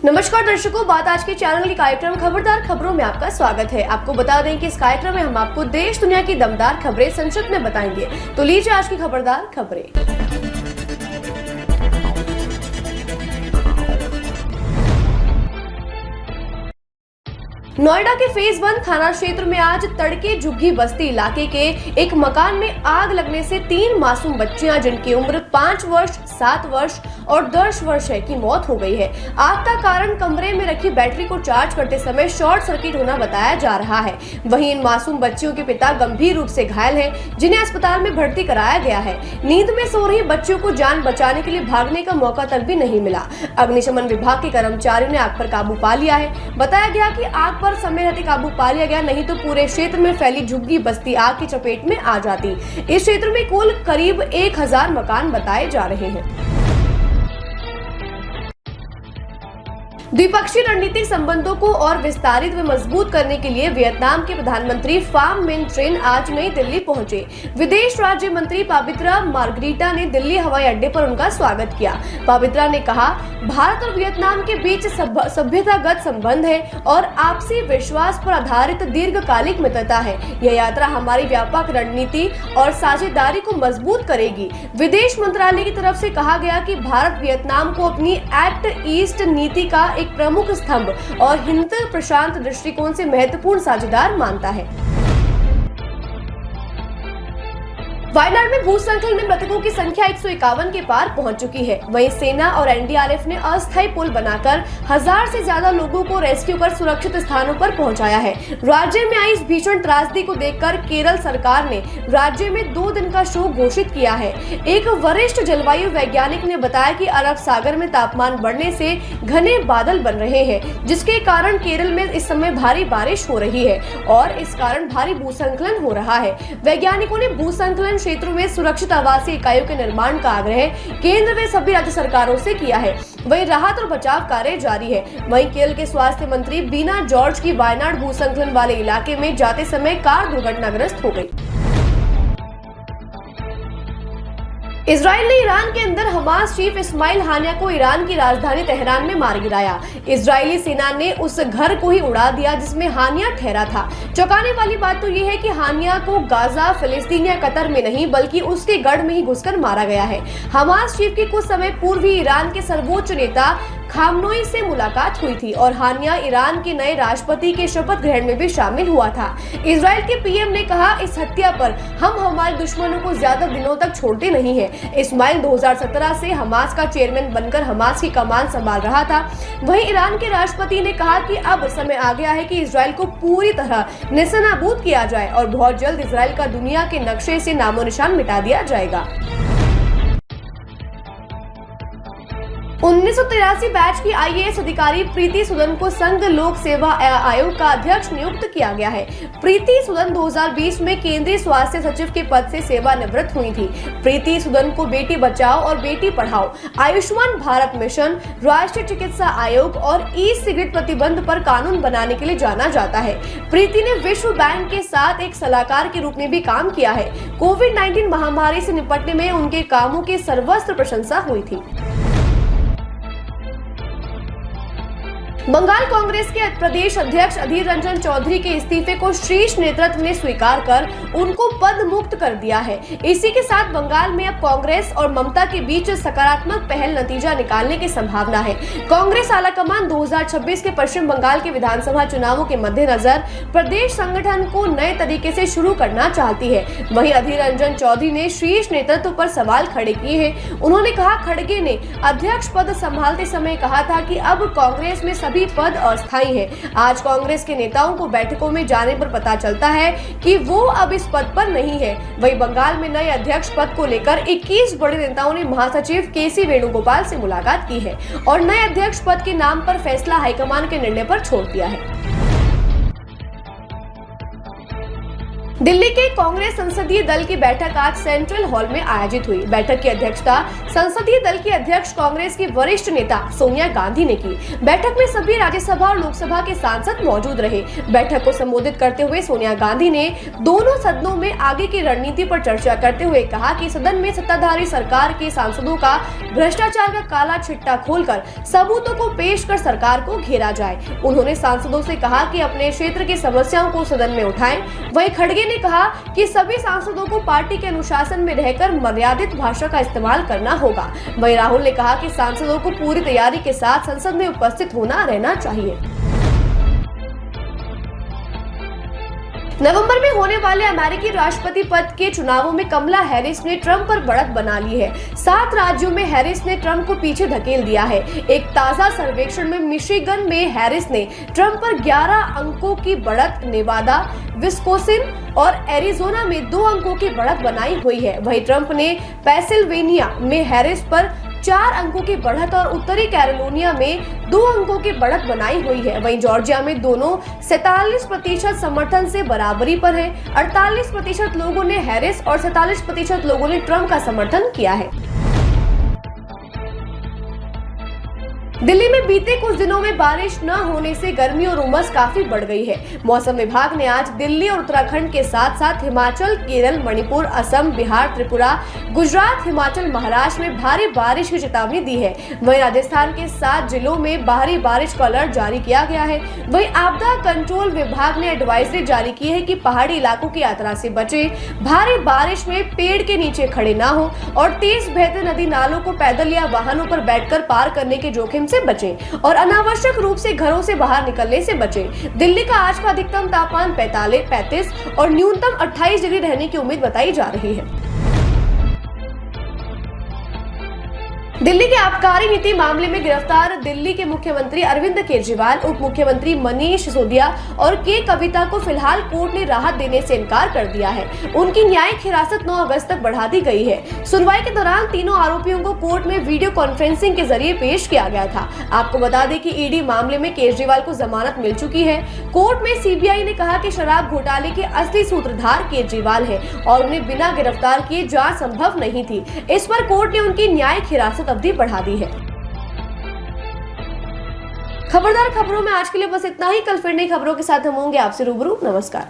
नमस्कार दर्शकों, बात आज के चैनल के कार्यक्रम खबरदार खबरों में आपका स्वागत है। आपको बता दें कि इस कार्यक्रम में हम आपको देश दुनिया की दमदार खबरें संक्षिप्त में बताएंगे। तो लीजिए आज की खबरदार खबरें। नोएडा के फेज 1 थाना क्षेत्र में आज तड़के झुग्गी बस्ती इलाके के एक मकान में आग लगने से 3 मासूम बच्चियां जिनकी उम्र 5 वर्ष, 7 वर्ष और 10 वर्ष है की मौत हो गई है। आग का कारण कमरे में रखी बैटरी को चार्ज करते समय शॉर्ट सर्किट होना बताया जा रहा है। वहीं इन मासूम बच्चियों के पिता गंभीर रूप से घायल हैं, जिन्हें अस्पताल में भर्ती कराया गया है। नींद में सो रही बच्चियों को जान बचाने के लिए भागने का मौका तक भी नहीं मिला। अग्निशमन विभाग के कर्मचारियों ने आग पर काबू पा लिया है। बताया गया कि आग समय रहते काबू पा लिया गया, नहीं तो पूरे क्षेत्र में फैली झुग्गी बस्ती आग की चपेट में आ जाती। इस क्षेत्र में कुल करीब 1000 मकान बताए जा रहे हैं। द्विपक्षीय रणनीतिक संबंधों को और विस्तारित व मजबूत करने के लिए वियतनाम के प्रधानमंत्री फाम मिन ट्रेन आज नई दिल्ली पहुंचे। विदेश राज्य मंत्री पवित्रा मार्गरीटा ने दिल्ली हवाई अड्डे पर उनका स्वागत किया। पवित्रा ने कहा, भारत और वियतनाम के बीच सभ्यतागत संबंध है और आपसी विश्वास पर आधारित दीर्घकालिक मित्रता है। यह यात्रा हमारी व्यापक रणनीति और साझेदारी को मजबूत करेगी। विदेश मंत्रालय की तरफ से कहा गया कि भारत वियतनाम को अपनी एक्ट ईस्ट नीति का एक प्रमुख स्तंभ और हिंद प्रशांत दृष्टिकोण से महत्वपूर्ण साझेदार मानता है। वायनाड में भूस्खलन में मृतकों की संख्या 151 के पार पहुंच चुकी है। वहीं सेना और एनडीआरएफ ने अस्थायी पुल बनाकर 1000 से ज्यादा लोगों को रेस्क्यू कर सुरक्षित स्थानों पर पहुंचाया है। राज्य में आई इस भीषण त्रासदी को देखकर केरल सरकार ने राज्य में 2 दिन का शोक घोषित किया है। एक वरिष्ठ जलवायु वैज्ञानिक ने बताया कि अरब सागर में तापमान बढ़ने से घने बादल बन रहे हैं, जिसके कारण केरल में इस समय भारी बारिश हो रही है और इस कारण भारी भूस्खलन हो रहा है। वैज्ञानिकों ने भूस्खलन क्षेत्रों में सुरक्षित आवासीय इकाइयों के निर्माण का आग्रह केंद्र व सभी राज्य सरकारों से किया है। वहीं राहत और बचाव कार्य जारी है। वहीं केरल के स्वास्थ्य मंत्री बीना जॉर्ज की वायनाड भूस्खलन वाले इलाके में जाते समय कार दुर्घटनाग्रस्त हो गई। इजराइल ने ईरान के अंदर हमास चीफ इस्माइल हानिया को ईरान की राजधानी तेहरान में मार गिराया। इजरायली सेना ने उस घर को ही उड़ा दिया जिसमें हानिया ठहरा था। चौंकाने वाली बात तो ये है कि हानिया को गाजा, फिलिस्तीन या कतर में नहीं बल्कि उसके गढ़ में ही घुसकर मारा गया है। हमास चीफ की कुछ समय पूर्व ही ईरान के सर्वोच्च नेता खामनोई से मुलाकात हुई थी और हानिया ईरान के नए राष्ट्रपति के शपथ ग्रहण में भी शामिल हुआ था। इजराइल के पीएम ने कहा, इस हत्या पर हम हमारे दुश्मनों को ज्यादा दिनों तक छोड़ते नहीं हैं। इस्माइल 2017 से हमास का चेयरमैन बनकर हमास की कमान संभाल रहा था। वहीं ईरान के राष्ट्रपति ने कहा कि अब समय आ गया है कि इजराइल को पूरी तरह नेस्तनाबूद किया जाए और बहुत जल्द इजराइल का दुनिया के नक्शे से नामो निशान मिटा दिया जाएगा। 1983 बैच की आईएएस अधिकारी प्रीति सुदन को संघ लोक सेवा आयोग का अध्यक्ष नियुक्त किया गया है। प्रीति सुदन 2020 में केंद्रीय स्वास्थ्य सचिव के पद से सेवानिवृत्त हुई थी। प्रीति सुदन को बेटी बचाओ और बेटी पढ़ाओ, आयुष्मान भारत मिशन, राष्ट्रीय चिकित्सा आयोग और ई सिगरेट प्रतिबंध पर कानून बनाने के लिए जाना जाता है। प्रीति ने विश्व बैंक के साथ एक सलाहकार के रूप में भी काम किया है। कोविड-19 महामारी से निपटने में उनके कामों की सर्वत्र प्रशंसा हुई थी। बंगाल कांग्रेस के प्रदेश अध्यक्ष अधीर रंजन चौधरी के इस्तीफे को शीर्ष नेतृत्व ने स्वीकार कर उनको पद मुक्त कर दिया है। इसी के साथ बंगाल में अब कांग्रेस और ममता के बीच सकारात्मक पहल नतीजा निकालने की संभावना है। कांग्रेस आलाकमान 2026 के पश्चिम बंगाल के विधानसभा चुनावों के मद्देनजर प्रदेश संगठन को नए तरीके से शुरू करना चाहती है। वहीं अधीर रंजन चौधरी ने शीर्ष नेतृत्व पर सवाल खड़े किए हैं। उन्होंने कहा, खड़गे ने अध्यक्ष पद संभालते समय कहा था कि अब कांग्रेस में सभी पद अस्थायी है। आज कांग्रेस के नेताओं को बैठकों में जाने पर पता चलता है कि वो अब इस पद पर नहीं है। वहीं बंगाल में नए अध्यक्ष पद को लेकर 21 बड़े नेताओं ने महासचिव केसी वेणुगोपाल से मुलाकात की है और नए अध्यक्ष पद के नाम पर फैसला हाईकमान के निर्णय पर छोड़ दिया है। दिल्ली के कांग्रेस संसदीय दल की बैठक आज सेंट्रल हॉल में आयोजित हुई। बैठक की अध्यक्षता संसदीय दल की अध्यक्ष कांग्रेस की वरिष्ठ नेता सोनिया गांधी ने की। बैठक में सभी राज्यसभा और लोकसभा के सांसद मौजूद रहे। बैठक को संबोधित करते हुए सोनिया गांधी ने दोनों सदनों में आगे की रणनीति पर चर्चा करते हुए कहा कि सदन में सत्ताधारी सरकार के सांसदों का भ्रष्टाचार का काला चिट्ठा खोलकर सबूतों को पेश कर सरकार को घेरा जाए। उन्होंने सांसदों से कहा कि अपने क्षेत्र की समस्याओं को सदन में उठाएं। वहीं खड़गे ने कहा कि सभी सांसदों को पार्टी के अनुशासन में रहकर मर्यादित भाषा का इस्तेमाल करना होगा। वहीं राहुल ने कहा कि सांसदों को पूरी तैयारी के साथ संसद में उपस्थित होना रहना चाहिए। नवंबर में होने वाले अमेरिकी राष्ट्रपति पद के चुनावों में कमला हैरिस ने ट्रंप पर बढ़त बना ली है। 7 राज्यों में हैरिस ने ट्रंप को पीछे धकेल दिया है। एक ताजा सर्वेक्षण में मिशिगन में हैरिस ने ट्रंप पर 11 अंकों की बढ़त, नेवादा, विस्कोसिन और एरिजोना में 2 अंकों की बढ़त बनाई हुई है। वहीं ट्रंप ने पेंसिल्वेनिया में हैरिस पर 4 अंकों की बढ़त और उत्तरी कैरोलिना में 2 अंकों की बढ़त बनाई हुई है। वहीं जॉर्जिया में दोनों 47% समर्थन से बराबरी पर है। 48% लोगों ने हैरिस और 47% लोगों ने ट्रंप का समर्थन किया है। दिल्ली में बीते कुछ दिनों में बारिश न होने से गर्मी और उमस काफी बढ़ गई है। मौसम विभाग ने आज दिल्ली और उत्तराखंड के साथ साथ हिमाचल, केरल, मणिपुर, असम, बिहार, त्रिपुरा, गुजरात, हिमाचल, महाराष्ट्र में भारी बारिश की चेतावनी दी है। वहीं राजस्थान के 7 जिलों में भारी बारिश का अलर्ट जारी किया गया है। वहीं आपदा कंट्रोल विभाग ने एडवाइजरी जारी की है कि पहाड़ी इलाकों की यात्रा से बचे, भारी बारिश में पेड़ के नीचे खड़े न हो और तेज बहते नदी नालों को पैदल या वाहनों पर बैठकर पार करने के जोखिम से बचें और अनावश्यक रूप से घरों से बाहर निकलने से बचें। दिल्ली का आज का अधिकतम तापमान 35 और न्यूनतम 28 डिग्री रहने की उम्मीद बताई जा रही है। दिल्ली के आबकारी नीति मामले में गिरफ्तार दिल्ली के मुख्यमंत्री अरविंद केजरीवाल, उप मुख्यमंत्री मनीष सिसोदिया और के कविता को फिलहाल कोर्ट ने राहत देने से इनकार कर दिया है। उनकी न्यायिक हिरासत 9 अगस्त तक बढ़ा दी गई है। सुनवाई के दौरान तीनों आरोपियों को कोर्ट में वीडियो कॉन्फ्रेंसिंग के जरिए पेश किया गया था। आपको बता दें कि ईडी मामले में केजरीवाल को जमानत मिल चुकी है। कोर्ट में सीबीआई ने कहा कि शराब घोटाले के असली सूत्रधार केजरीवाल है और उन्हें बिना गिरफ्तार किए जांच संभव नहीं थी। इस पर कोर्ट ने उनकी न्यायिक हिरासत अवधि बढ़ा दी है। खबरदार खबरों में आज के लिए बस इतना ही। कल फिर नई खबरों के साथ हम होंगे आपसे रूबरू। नमस्कार।